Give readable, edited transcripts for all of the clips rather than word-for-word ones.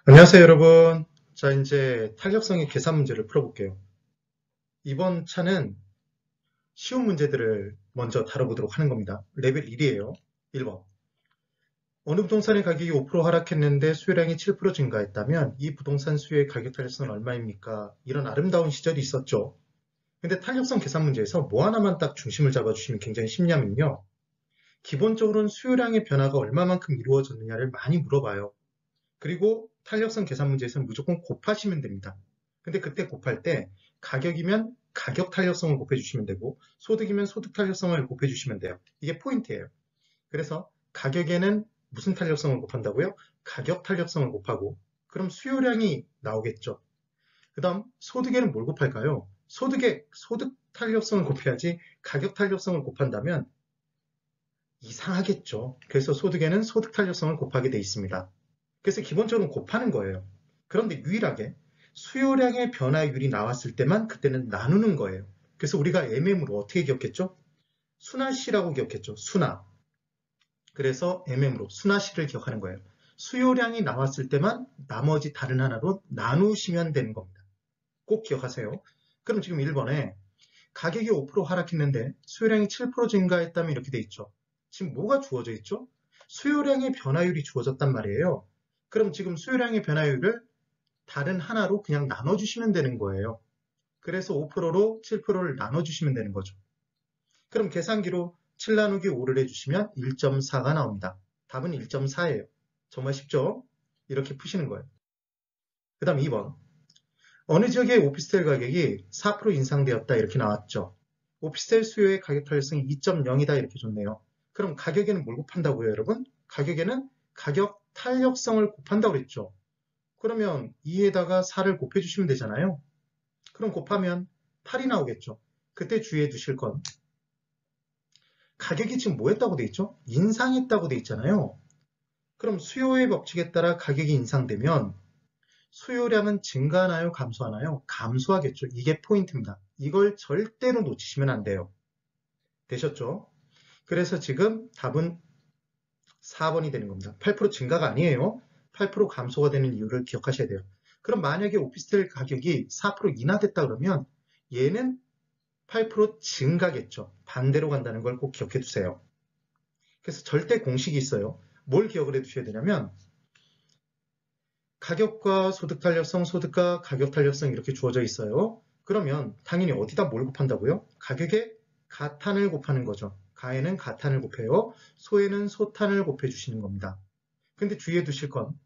안녕하세요, 여러분. 자, 이제 탄력성의 계산 문제를 풀어볼게요. 이번 차는 쉬운 문제들을 먼저 다뤄보도록 하는 겁니다. 레벨 1이에요. 1번. 어느 부동산의 가격이 5% 하락했는데 수요량이 7% 증가했다면 이 부동산 수요의 가격 탄력성은 얼마입니까? 이런 아름다운 시절이 있었죠. 근데 탄력성 계산 문제에서 뭐 하나만 딱 중심을 잡아주시면 굉장히 쉽냐면요. 기본적으로는 수요량의 변화가 얼마만큼 이루어졌느냐를 많이 물어봐요. 그리고 탄력성 계산 문제에서는 무조건 곱하시면 됩니다. 근데 그때 곱할 때 가격이면 가격 탄력성을 곱해주시면 되고 소득이면 소득 탄력성을 곱해주시면 돼요. 이게 포인트예요. 그래서 가격에는 무슨 탄력성을 곱한다고요? 가격 탄력성을 곱하고 그럼 수요량이 나오겠죠. 그 다음 소득에는 뭘 곱할까요? 소득에 소득 탄력성을 곱해야지 가격 탄력성을 곱한다면 이상하겠죠. 그래서 소득에는 소득 탄력성을 곱하게 돼 있습니다. 그래서 기본적으로 곱하는 거예요. 그런데 유일하게 수요량의 변화율이 나왔을 때만 그때는 나누는 거예요. 그래서 우리가 MM으로 어떻게 기억했죠? 순화시라고 기억했죠. 순화. 그래서 MM으로 순화시를 기억하는 거예요. 수요량이 나왔을 때만 나머지 다른 하나로 나누시면 되는 겁니다. 꼭 기억하세요. 그럼 지금 1번에 가격이 5% 하락했는데 수요량이 7% 증가했다면 이렇게 돼 있죠. 지금 뭐가 주어져 있죠? 수요량의 변화율이 주어졌단 말이에요. 그럼 지금 수요량의 변화율을 다른 하나로 그냥 나눠주시면 되는 거예요. 그래서 5%로 7%를 나눠주시면 되는 거죠. 그럼 계산기로 7 나누기 5를 해주시면 1.4가 나옵니다. 답은 1.4예요. 정말 쉽죠? 이렇게 푸시는 거예요. 그 다음 2번. 어느 지역의 오피스텔 가격이 4% 인상되었다 이렇게 나왔죠. 오피스텔 수요의 가격 탄력성이 2.0이다 이렇게 줬네요. 그럼 가격에는 뭘 곱한다고요, 여러분? 가격에는 가격 탄력성을 곱한다고 그랬죠. 그러면 2에다가 4를 곱해주시면 되잖아요. 그럼 곱하면 8이 나오겠죠. 그때 주의해 두실 건 가격이 지금 뭐 했다고 돼 있죠? 인상했다고 돼 있잖아요. 그럼 수요의 법칙에 따라 가격이 인상되면 수요량은 증가하나요? 감소하나요? 감소하겠죠. 이게 포인트입니다. 이걸 절대로 놓치시면 안 돼요. 되셨죠? 그래서 지금 답은 4번이 되는 겁니다. 8% 증가가 아니에요. 8% 감소가 되는 이유를 기억하셔야 돼요. 그럼 만약에 오피스텔 가격이 4% 인하됐다 그러면 얘는 8% 증가겠죠. 반대로 간다는 걸 꼭 기억해 두세요. 그래서 절대 공식이 있어요. 뭘 기억을 해 두셔야 되냐면 가격과 소득 탄력성, 소득과 가격 탄력성 이렇게 주어져 있어요. 그러면 당연히 어디다 뭘 곱한다고요? 가격에 가탄을 곱하는 거죠. 가에는 가탄을 곱해요. 소에는 소탄을 곱해주시는 겁니다. 근데 주의해 두실 건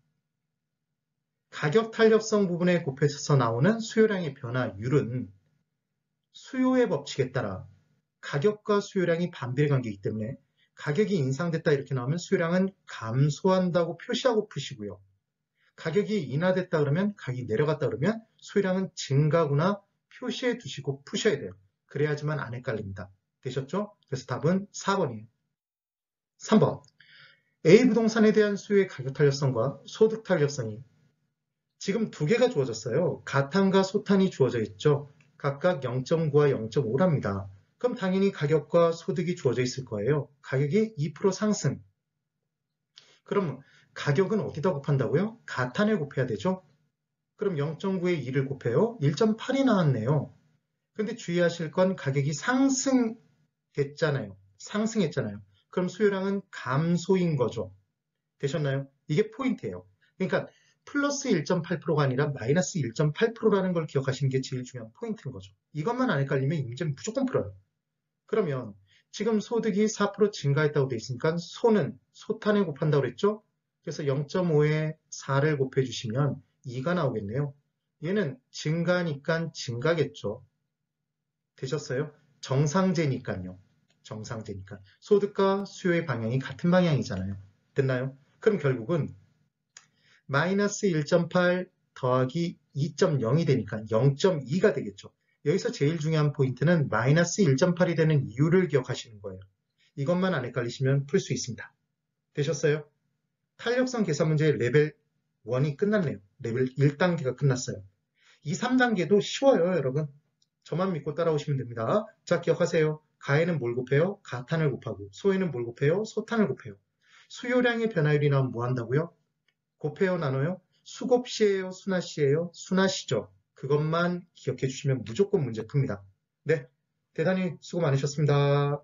가격 탄력성 부분에 곱해서 나오는 수요량의 변화율은 수요의 법칙에 따라 가격과 수요량이 반비례 관계이기 때문에 가격이 인상됐다 이렇게 나오면 수요량은 감소한다고 표시하고 푸시고요. 가격이 인하됐다 그러면 가격이 내려갔다 그러면 수요량은 증가구나 표시해 두시고 푸셔야 돼요. 그래야지만 안 헷갈립니다. 되셨죠? 그래서 답은 4번이에요. 3번. A 부동산에 대한 수요의 가격 탄력성과 소득 탄력성이 지금 두 개가 주어졌어요. 가탄과 소탄이 주어져 있죠. 각각 0.9와 0.5랍니다. 그럼 당연히 가격과 소득이 주어져 있을 거예요. 가격이 2% 상승. 그럼 가격은 어디다 곱한다고요? 가탄을 곱해야 되죠. 그럼 0.9에 2를 곱해요. 1.8이 나왔네요. 근데 주의하실 건 가격이 상승했잖아요. 상승했잖아요. 그럼 수요량은 감소인 거죠. 되셨나요? 이게 포인트예요. 그러니까 플러스 1.8%가 아니라 마이너스 1.8%라는 걸 기억하시는 게 제일 중요한 포인트인 거죠. 이것만 안 헷갈리면 이 문제는 무조건 풀어요. 그러면 지금 소득이 4% 증가했다고 돼 있으니까 소는 소탄에 곱한다고 그랬죠? 그래서 0.5에 4를 곱해주시면 2가 나오겠네요. 얘는 증가니까 증가겠죠. 되셨어요? 정상제니까요. 정상제니까. 소득과 수요의 방향이 같은 방향이잖아요. 됐나요? 그럼 결국은 마이너스 1.8 더하기 2.0이 되니까 0.2가 되겠죠. 여기서 제일 중요한 포인트는 마이너스 1.8이 되는 이유를 기억하시는 거예요. 이것만 안 헷갈리시면 풀 수 있습니다. 되셨어요? 탄력성 계산 문제 레벨 1이 끝났네요. 레벨 1단계가 끝났어요. 2, 3단계도 쉬워요, 여러분. 저만 믿고 따라오시면 됩니다. 자, 기억하세요. 가에는 뭘 곱해요? 가탄을 곱하고 소에는 뭘 곱해요? 소탄을 곱해요. 수요량의 변화율이 나오면 뭐 한다고요? 곱해요, 나눠요? 수곱시예요? 순하시예요? 순하시죠. 그것만 기억해 주시면 무조건 문제 풉니다. 네, 대단히 수고 많으셨습니다.